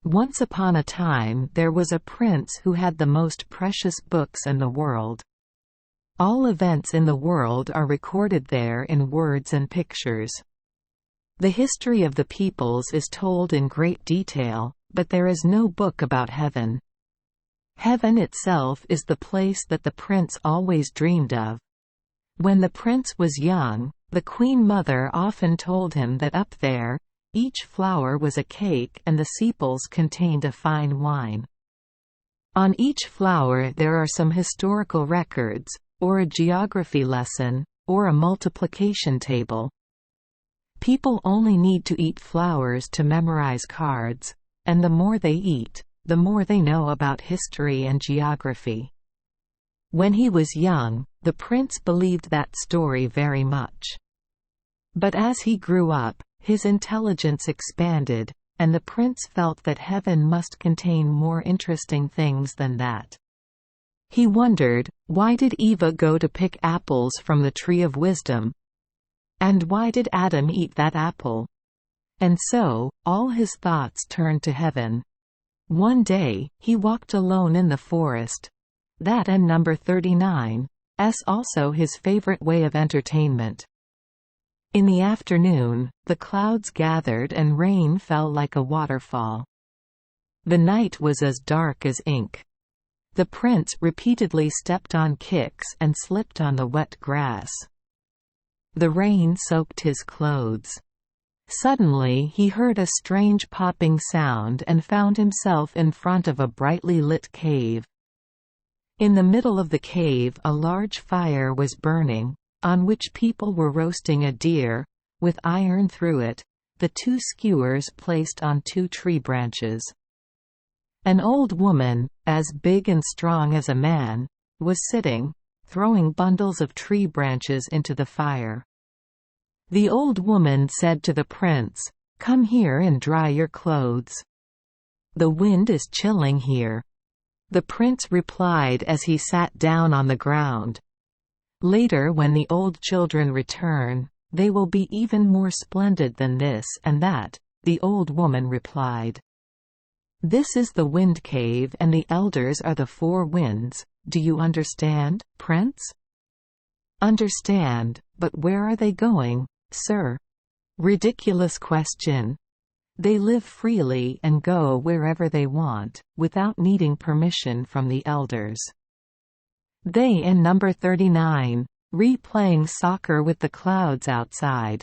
Once upon a time there was a prince who had the most precious books in the world. All events in the world are recorded there in words and pictures. The history of the peoples is told in great detail, but there is no book about heaven. Heaven itself is the place that the prince always dreamed of. When the prince was young, the Queen Mother often told him that up there, each flower was a cake and the sepals contained a fine wine. On each flower there are some historical records, or a geography lesson, or a multiplication table. People only need to eat flowers to memorize cards, and the more they eat, the more they know about history and geography. When he was young, the prince believed that story very much. But as he grew up, his intelligence expanded, and the prince felt that heaven must contain more interesting things than that. He wondered, why did Eva go to pick apples from the tree of wisdom? And why did Adam eat that apple? And so, all his thoughts turned to heaven. One day, he walked alone in the forest. That and number 39's also his favorite way of entertainment. In the afternoon, the clouds gathered and rain fell like a waterfall. The night was as dark as ink. The prince repeatedly stepped on kicks and slipped on the wet grass. The rain soaked his clothes. Suddenly he heard a strange popping sound and found himself in front of a brightly lit cave. In the middle of the cave a large fire was burning, on which people were roasting a deer, with iron through it, the two skewers placed on two tree branches. An old woman, as big and strong as a man, was sitting, throwing bundles of tree branches into the fire. The old woman said to the prince, "Come here and dry your clothes. The wind is chilling here." The prince replied as he sat down on the ground. "Later, when the old children return, they will be even more splendid than this and that," the old woman replied. "This is the wind cave and the elders are the four winds. Do you understand, prince?" "Understand, but where are they going, sir?" "Ridiculous question. They live freely and go wherever they want, without needing permission from the elders. They and number 39, replaying soccer with the clouds outside."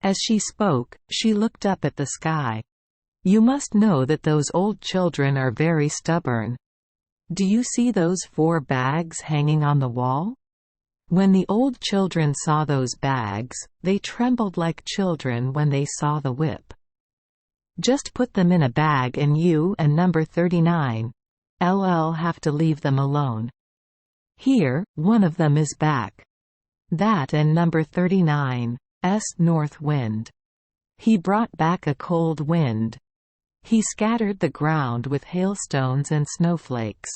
As she spoke, she looked up at the sky. "You must know that those old children are very stubborn. Do you see those 4 bags hanging on the wall? When the old children saw those bags, they trembled like children when they saw the whip. Just put them in a bag and you and number 39'll have to leave them alone. Here, one of them is back. That and number 39's north wind. He brought back a cold wind. He scattered the ground with hailstones and snowflakes.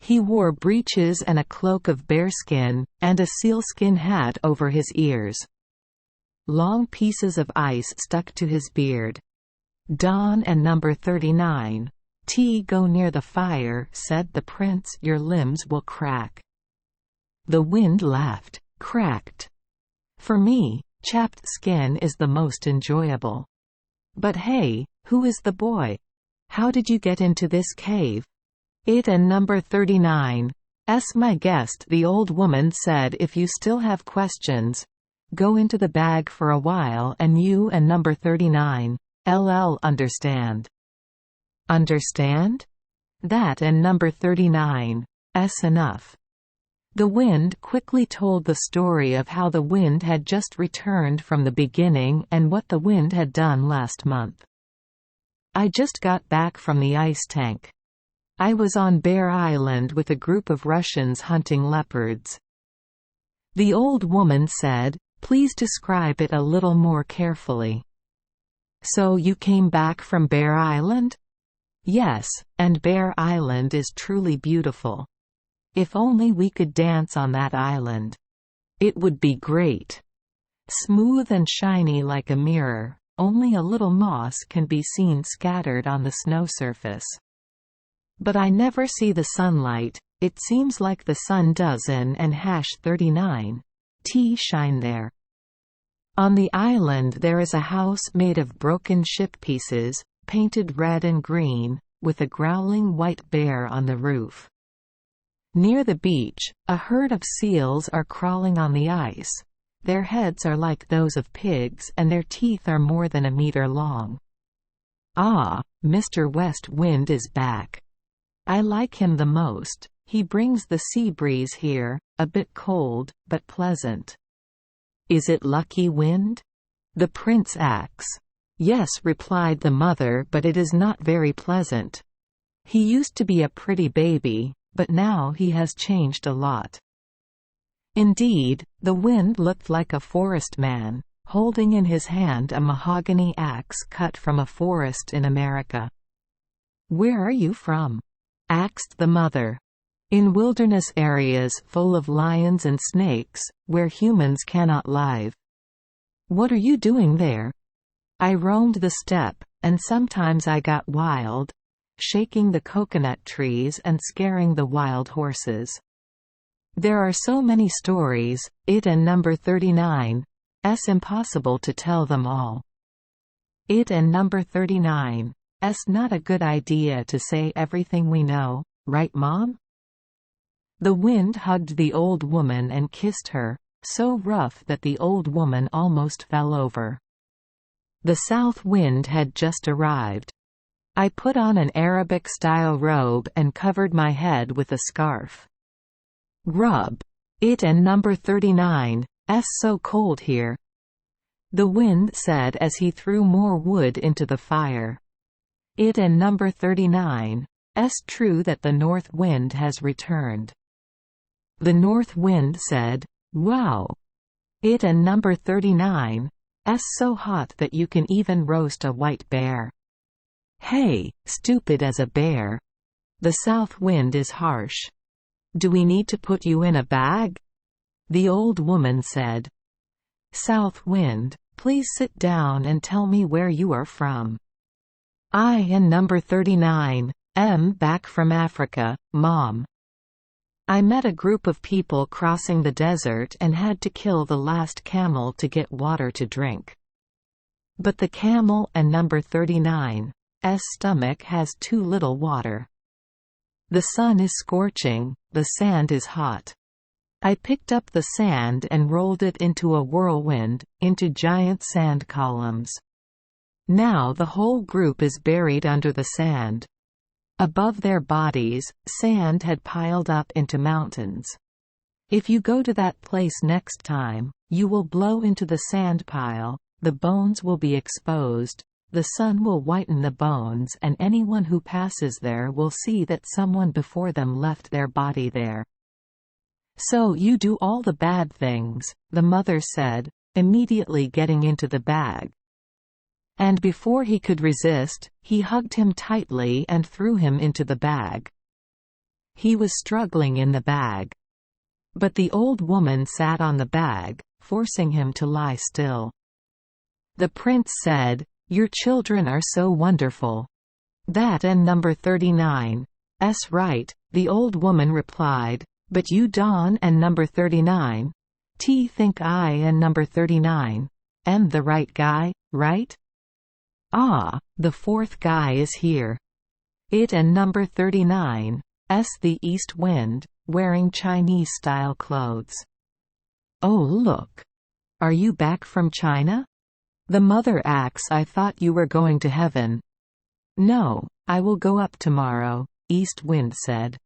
He wore breeches and a cloak of bearskin, and a sealskin hat over his ears. Long pieces of ice stuck to his beard. Dawn and number 39, go near the fire," said the prince, "your limbs will crack." The wind laughed, cracked. "For me, chapped skin is the most enjoyable. But hey, who is the boy? How did you get into this cave?" "It and number 39's my guest," the old woman said. "If you still have questions, go into the bag for a while and you and number 39'll understand." "Understand?" "That and number 39's enough." The wind quickly told the story of how the wind had just returned from the beginning and what the wind had done last month. "I just got back from the ice tank. I was on Bear Island with a group of Russians hunting leopards." The old woman said, "Please describe it a little more carefully." "So you came back from Bear Island?" "Yes, and Bear Island is truly beautiful. If only we could dance on that island. It would be great. Smooth and shiny like a mirror, only a little moss can be seen scattered on the snow surface. But I never see the sunlight, it seems like the sun doesn't and #39 shine there. On the island there is a house made of broken ship pieces, painted red and green, with a growling white bear on the roof. Near the beach, a herd of seals are crawling on the ice. Their heads are like those of pigs and their teeth are more than a meter long. Ah, Mr. West Wind is back. I like him the most. He brings the sea breeze here, a bit cold, but pleasant. Is it lucky wind? The prince asks. Yes, replied the mother, but it is not very pleasant. He used to be a pretty baby, but now he has changed a lot. Indeed, the wind looked like a forest man, holding in his hand a mahogany axe cut from a forest in America. Where are you from? Asked the mother. In wilderness areas full of lions and snakes, where humans cannot live. What are you doing there? I roamed the steppe, and sometimes I got wild, shaking the coconut trees and scaring the wild horses. There are so many stories, it and number 39, impossible to tell them all. It and number 39, not a good idea to say everything we know, right Mom? The wind hugged the old woman and kissed her, so rough that the old woman almost fell over. The south wind had just arrived. I put on an Arabic-style robe and covered my head with a scarf. Rub. It and number 39, so cold here. The wind said as he threw more wood into the fire. It and number 39, true that the north wind has returned. The north wind said, wow. It and number 39, so hot that you can even roast a white bear. Hey, stupid as a bear. The south wind is harsh. Do we need to put you in a bag? The old woman said. South wind, please sit down and tell me where you are from. I am number 39, back from Africa, Mom. I met a group of people crossing the desert and had to kill the last camel to get water to drink. But the camel and number 39's stomach has too little water. The sun is scorching, the sand is hot. I picked up the sand and rolled it into a whirlwind, into giant sand columns. Now the whole group is buried under the sand. Above their bodies, sand had piled up into mountains. If you go to that place next time, you will blow into the sand pile, the bones will be exposed, the sun will whiten the bones and anyone who passes there will see that someone before them left their body there. So you do all the bad things, the mother said, immediately getting into the bag. And before he could resist, he hugged him tightly and threw him into the bag. He was struggling in the bag. But the old woman sat on the bag, forcing him to lie still. The prince said, "Your children are so wonderful." That and number 39's right, the old woman replied, "But you Don and number 39 think I and number 39 am the right guy, right? Ah, the fourth guy is here. It and number 39's the east wind, wearing Chinese-style clothes. Oh look! Are you back from China? The mother asks, I thought you were going to heaven. No, I will go up tomorrow, east wind said.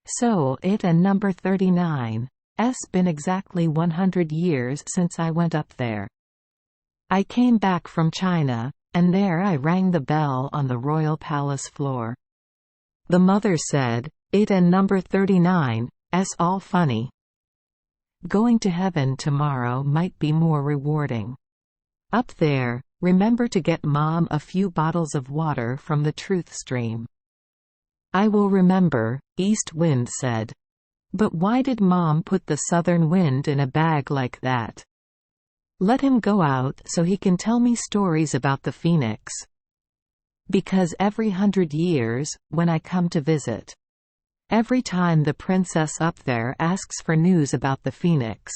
So it and number 39's been exactly 100 years since I went up there. I came back from China, and there I rang the bell on the royal palace floor. The mother said, it and number 39's all funny. Going to heaven tomorrow might be more rewarding. Up there, remember to get Mom a few bottles of water from the truth stream. I will remember, east wind said. But why did Mom put the southern wind in a bag like that? Let him go out so he can tell me stories about the phoenix. Because every 100 years, when I come to visit, every time the princess up there asks for news about the phoenix.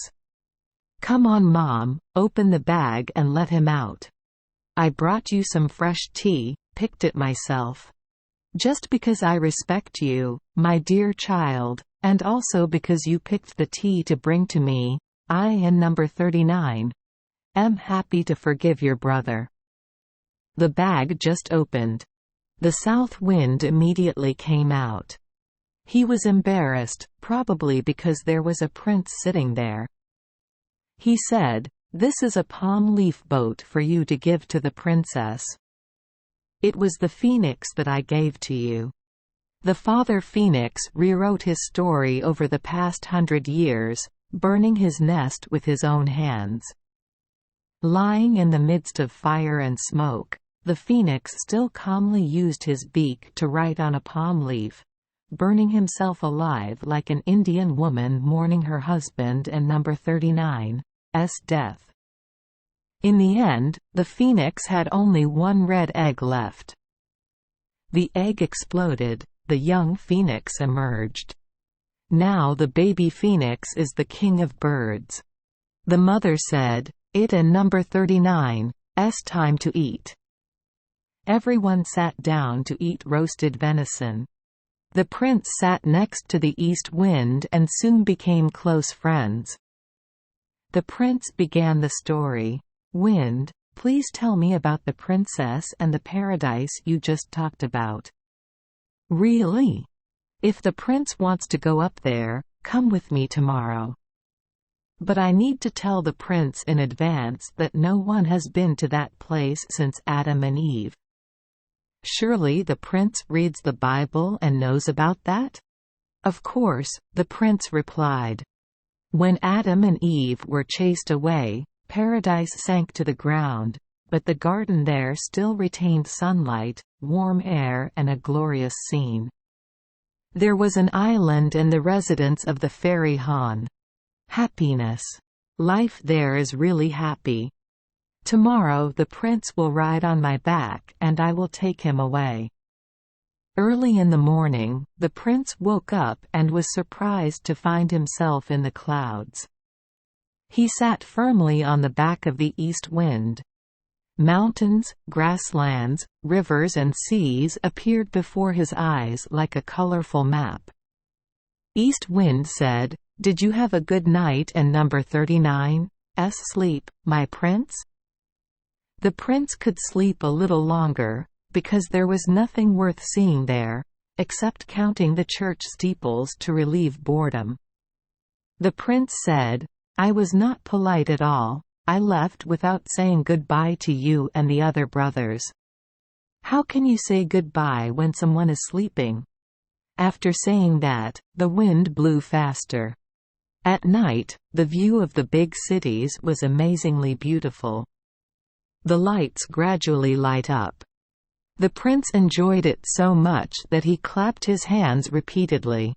Come on, Mom, open the bag and let him out. I brought you some fresh tea, picked it myself. Just because I respect you, my dear child, and also because you picked the tea to bring to me, I and number 39. Am happy to forgive your brother. The bag just opened. The south wind immediately came out. He was embarrassed, probably because there was a prince sitting there. He said, "This is a palm leaf boat for you to give to the princess. It was the phoenix that I gave to you." The father phoenix rewrote his story over the past 100 years, burning his nest with his own hands. Lying in the midst of fire and smoke, the phoenix still calmly used his beak to write on a palm leaf, burning himself alive like an Indian woman mourning her husband and number 39's death. In the end, the phoenix had only one red egg left. The egg exploded, the young phoenix emerged. Now the baby phoenix is the king of birds. The mother said, "It and number 39's time to eat." Everyone sat down to eat roasted venison. The prince sat next to the east wind and soon became close friends. The prince began the story. "Wind, please tell me about the princess and the paradise you just talked about." "Really? If the prince wants to go up there, come with me tomorrow. But I need to tell the prince in advance that no one has been to that place since Adam and Eve." "Surely the prince reads the Bible and knows about that?" "Of course," the prince replied. "When Adam and Eve were chased away, paradise sank to the ground, but the garden there still retained sunlight, warm air and a glorious scene. There was an island and the residence of the fairy Han. Happiness. Life there is really happy. Tomorrow the prince will ride on my back and I will take him away." Early in the morning, the prince woke up and was surprised to find himself in the clouds. He sat firmly on the back of the east wind. Mountains, grasslands, rivers and seas appeared before his eyes like a colorful map. East Wind said, "Did you have a good night and number 39's sleep, my prince?" The prince could sleep a little longer, because there was nothing worth seeing there, except counting the church steeples to relieve boredom. The prince said, "I was not polite at all. I left without saying goodbye to you and the other brothers. How can you say goodbye when someone is sleeping?" After saying that, the wind blew faster. At night, the view of the big cities was amazingly beautiful. The lights gradually light up. The prince enjoyed it so much that he clapped his hands repeatedly.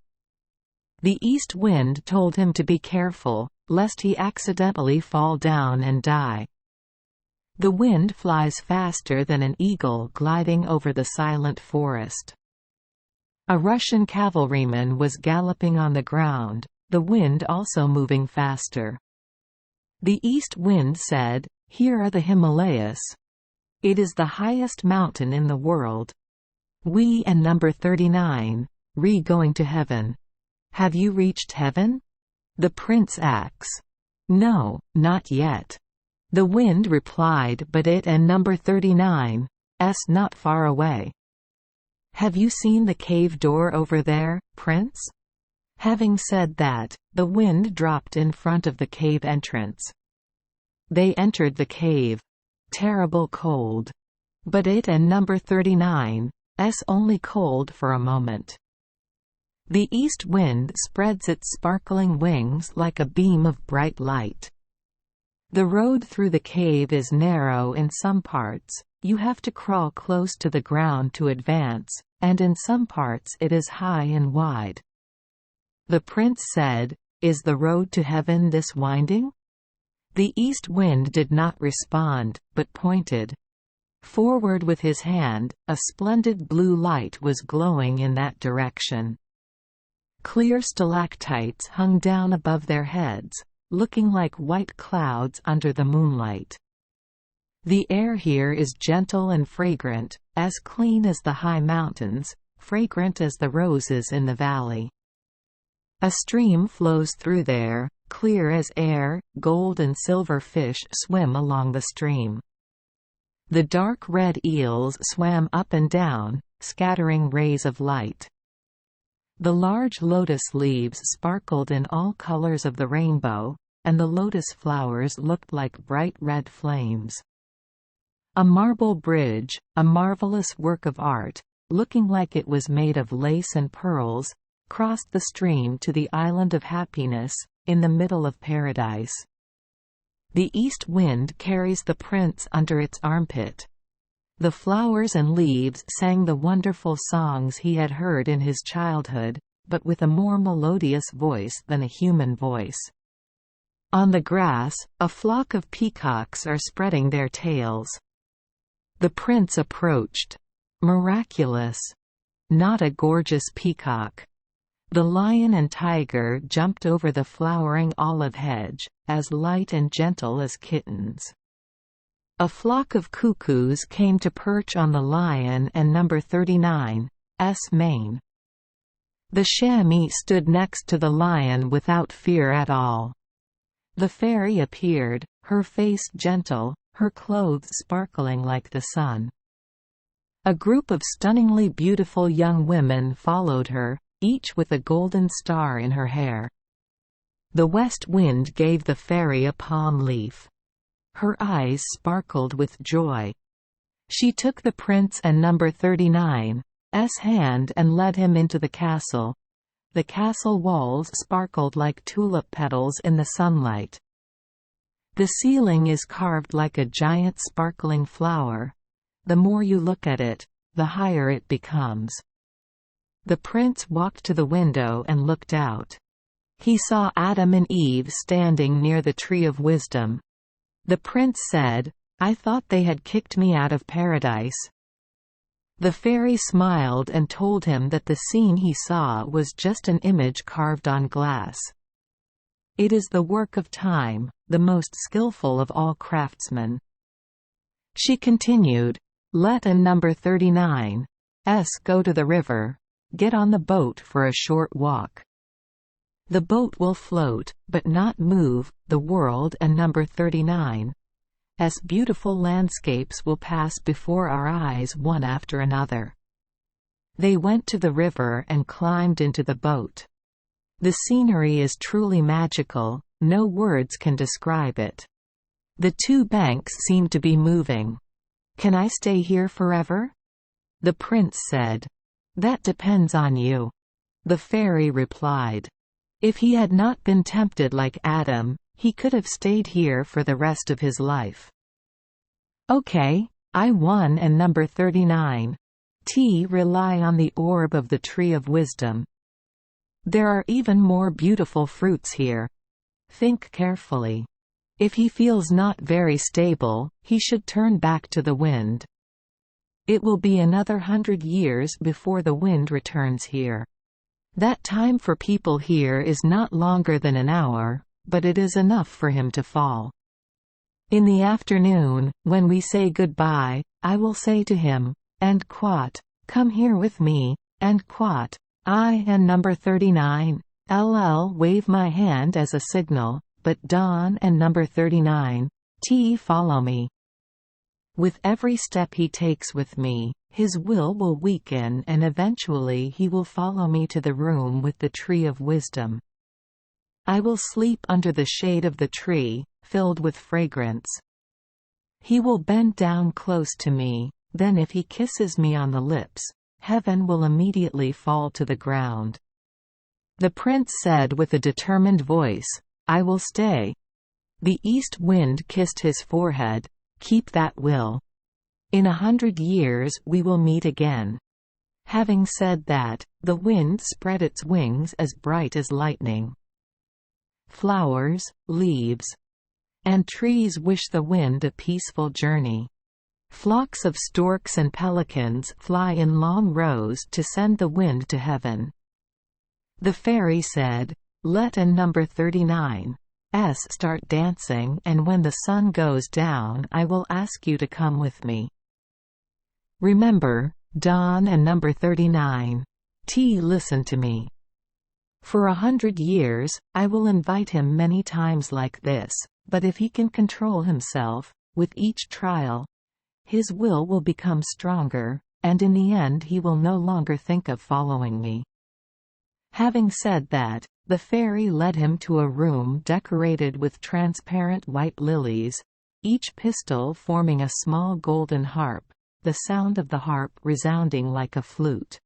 The east wind told him to be careful, lest he accidentally fall down and die. The wind flies faster than an eagle gliding over the silent forest. A Russian cavalryman was galloping on the ground, the wind also moving faster. The east wind said, "Here are the Himalayas. It is the highest mountain in the world. We and number 39 going to heaven. Have you reached heaven?" The prince asks. "No, not yet." The wind replied, "But it and number 39's not far away." "Have you seen the cave door over there, prince?" Having said that, the wind dropped in front of the cave entrance. They entered the cave. Terrible cold. But it and number 39's only cold for a moment. The east wind spreads its sparkling wings like a beam of bright light. The road through the cave is narrow in some parts, you have to crawl close to the ground to advance, and in some parts it is high and wide. The prince said, "Is the road to heaven this winding?" The east wind did not respond, but pointed forward with his hand. A splendid blue light was glowing in that direction. Clear stalactites hung down above their heads, looking like white clouds under the moonlight. The air here is gentle and fragrant, as clean as the high mountains, fragrant as the roses in the valley. A stream flows through there, clear as air. Gold and silver fish swim along the stream. The dark red eels swam up and down, scattering rays of light. The large lotus leaves sparkled in all colors of the rainbow, and the lotus flowers looked like bright red flames. A marble bridge, a marvelous work of art, looking like it was made of lace and pearls, crossed the stream to the island of happiness, in the middle of paradise. The east wind carries the prince under its armpit. The flowers and leaves sang the wonderful songs he had heard in his childhood, but with a more melodious voice than a human voice. On the grass, a flock of peacocks are spreading their tails. The prince approached. Miraculous! Not a gorgeous peacock. The lion and tiger jumped over the flowering olive hedge, as light and gentle as kittens. A flock of cuckoos came to perch on the lion and number 39's mane. The chamois stood next to the lion without fear at all. The fairy appeared, her face gentle, her clothes sparkling like the sun. A group of stunningly beautiful young women followed her, each with a golden star in her hair. The west wind gave the fairy a palm leaf. Her eyes sparkled with joy. She took the prince and number 39's hand and led him into the castle. The castle walls sparkled like tulip petals in the sunlight. The ceiling is carved like a giant sparkling flower. The more you look at it, the higher it becomes. The prince walked to the window and looked out. He saw Adam and Eve standing near the tree of wisdom. The prince said, "I thought they had kicked me out of paradise." The fairy smiled and told him that the scene he saw was just an image carved on glass. It is the work of time, the most skillful of all craftsmen. She continued, "Let an number 39's go to the river. Get on the boat for a short walk. The boat will float, but not move. The world and number 39's beautiful landscapes will pass before our eyes one after another." They went to the river and climbed into the boat. The scenery is truly magical, no words can describe it. The two banks seem to be moving. "Can I stay here forever?" The prince said. "That depends on you." The fairy replied. If he had not been tempted like Adam, he could have stayed here for the rest of his life. "Okay, I won and number 39's rely on the orb of the tree of wisdom. There are even more beautiful fruits here. Think carefully. If he feels not very stable, he should turn back to the wind. It will be another 100 years before the wind returns here. That time for people here is not longer than an hour, but it is enough for him to fall. In the afternoon, when we say goodbye, I will say to him, and quat, come here with me, and quat, I and number 39's wave my hand as a signal, but Don and number 39's follow me. With every step he takes with me, his will weaken and eventually he will follow me to the room with the tree of wisdom. I will sleep under the shade of the tree, filled with fragrance. He will bend down close to me, then if he kisses me on the lips, heaven will immediately fall to the ground." The prince said with a determined voice, "I will stay." The east wind kissed his forehead. "Keep that will. In 100 years we will meet again." Having said that, the wind spread its wings as bright as lightning. Flowers, leaves. and trees wish the wind a peaceful journey. Flocks of storks and pelicans fly in long rows to send the wind to heaven. The fairy said, "Let an number 39 start dancing, and when the sun goes down I will ask you to come with me." Remember, Don and number 39 listen to me. For 100 years, I will invite him many times like this, but if he can control himself, with each trial, his will become stronger, and in the end he will no longer think of following me. Having said that, the fairy led him to a room decorated with transparent white lilies, each pistil forming a small golden harp, the sound of the harp resounding like a flute.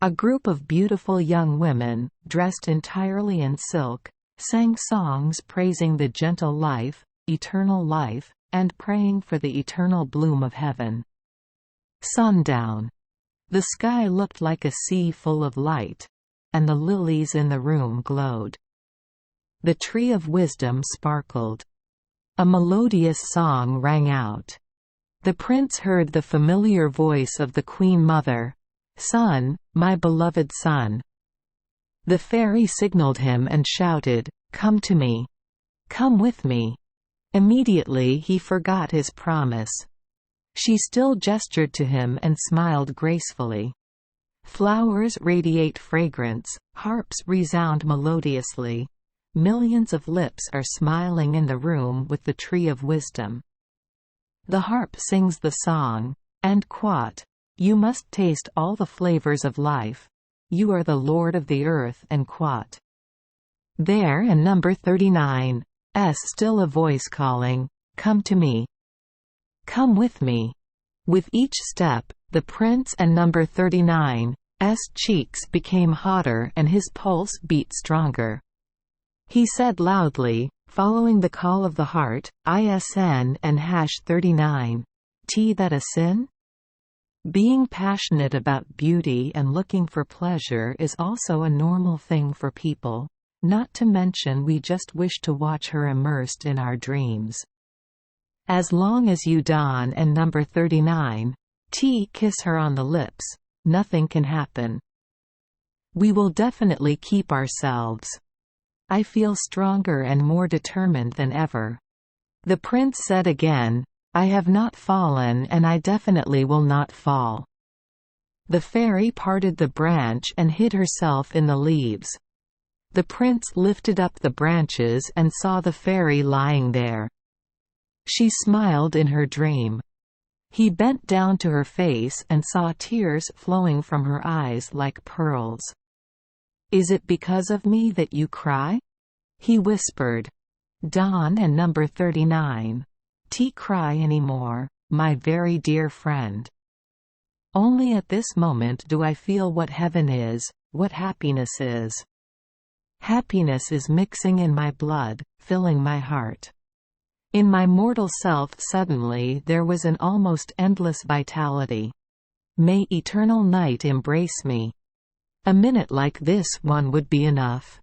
A group of beautiful young women, dressed entirely in silk, sang songs praising the gentle life, eternal life, and praying for the eternal bloom of heaven. Sundown. The sky looked like a sea full of light, and the lilies in the room glowed. The tree of wisdom sparkled. A melodious song rang out. The prince heard the familiar voice of the Queen Mother, "Son, my beloved son." The fairy signaled him and shouted, "Come to me. Come with me." Immediately he forgot his promise. She still gestured to him and smiled gracefully. Flowers radiate fragrance, harps resound melodiously. Millions of lips are smiling in the room with the tree of wisdom. The harp sings the song, and quote, "You must taste all the flavors of life. You are the Lord of the earth," and quote. There and number 39 still a voice calling, "Come to me. Come with me." With each step, the prince and number 39's cheeks became hotter and his pulse beat stronger. He said loudly, following the call of the heart, "ISN and #39. That a sin?" Being passionate about beauty and looking for pleasure is also a normal thing for people, not to mention we just wish to watch her immersed in our dreams. As long as you Don and number 39 kiss her on the lips, nothing can happen. We will definitely keep ourselves. I feel stronger and more determined than ever. The prince said again, "I have not fallen and I definitely will not fall." The fairy parted the branch and hid herself in the leaves. The prince lifted up the branches and saw the fairy lying there. She smiled in her dream. He bent down to her face and saw tears flowing from her eyes like pearls. "Is it because of me that you cry?" he whispered. "Don and number 39 cry anymore, my very dear friend. Only at this moment do I feel what heaven is, what happiness is. Happiness is mixing in my blood, filling my heart. In my mortal self suddenly there was an almost endless vitality. May eternal night embrace me. A minute like this one would be enough."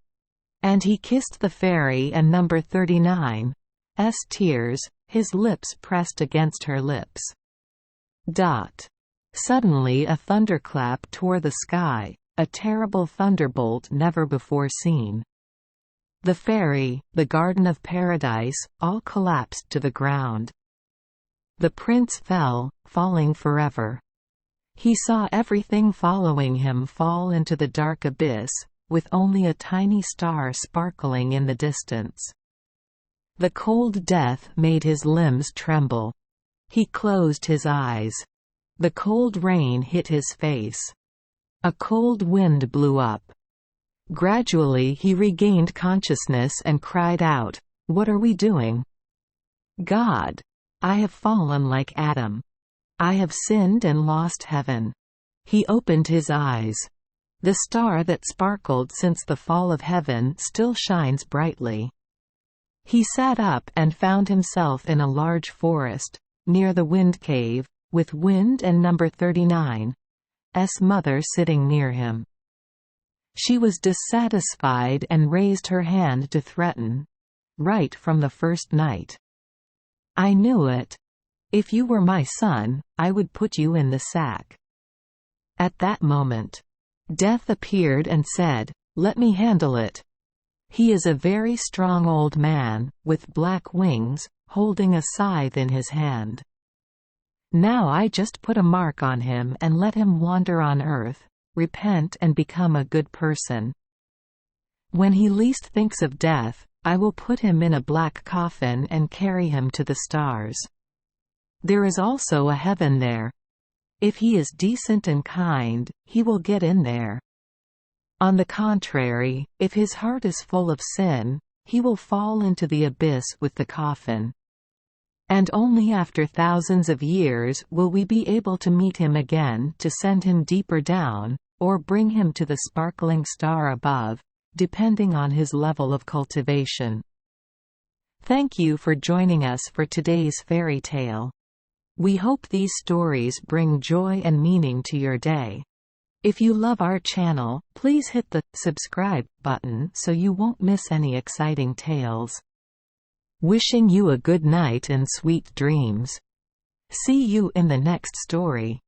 And he kissed the fairy and number 39's tears, his lips pressed against her lips. Suddenly a thunderclap tore the sky, a terrible thunderbolt never before seen. The fairy, the Garden of Paradise, all collapsed to the ground. The prince fell, falling forever. He saw everything following him fall into the dark abyss, with only a tiny star sparkling in the distance. The cold death made his limbs tremble. He closed his eyes. The cold rain hit his face. A cold wind blew up. Gradually he regained consciousness and cried out, "What are we doing? God! I have fallen like Adam. I have sinned and lost heaven." He opened his eyes. The star that sparkled since the fall of heaven still shines brightly. He sat up and found himself in a large forest, near the wind cave, with Wind and number 39's mother sitting near him. She was dissatisfied and raised her hand to threaten. right from the first night. I knew it. If you were my son, I would put you in the sack." At that moment, Death appeared and said, "Let me handle it." He is a very strong old man, with black wings, holding a scythe in his hand. Now I just put a mark on him and let him wander on earth, repent and become a good person. When he least thinks of death, I will put him in a black coffin and carry him to the stars. There is also a heaven there. If he is decent and kind, he will get in there. On the contrary, if his heart is full of sin, he will fall into the abyss with the coffin. And only after thousands of years will we be able to meet him again to send him deeper down, or bring him to the sparkling star above, depending on his level of cultivation. Thank you for joining us for today's fairy tale. We hope these stories bring joy and meaning to your day. If you love our channel, please hit the subscribe button so you won't miss any exciting tales. Wishing you a good night and sweet dreams. See you in the next story.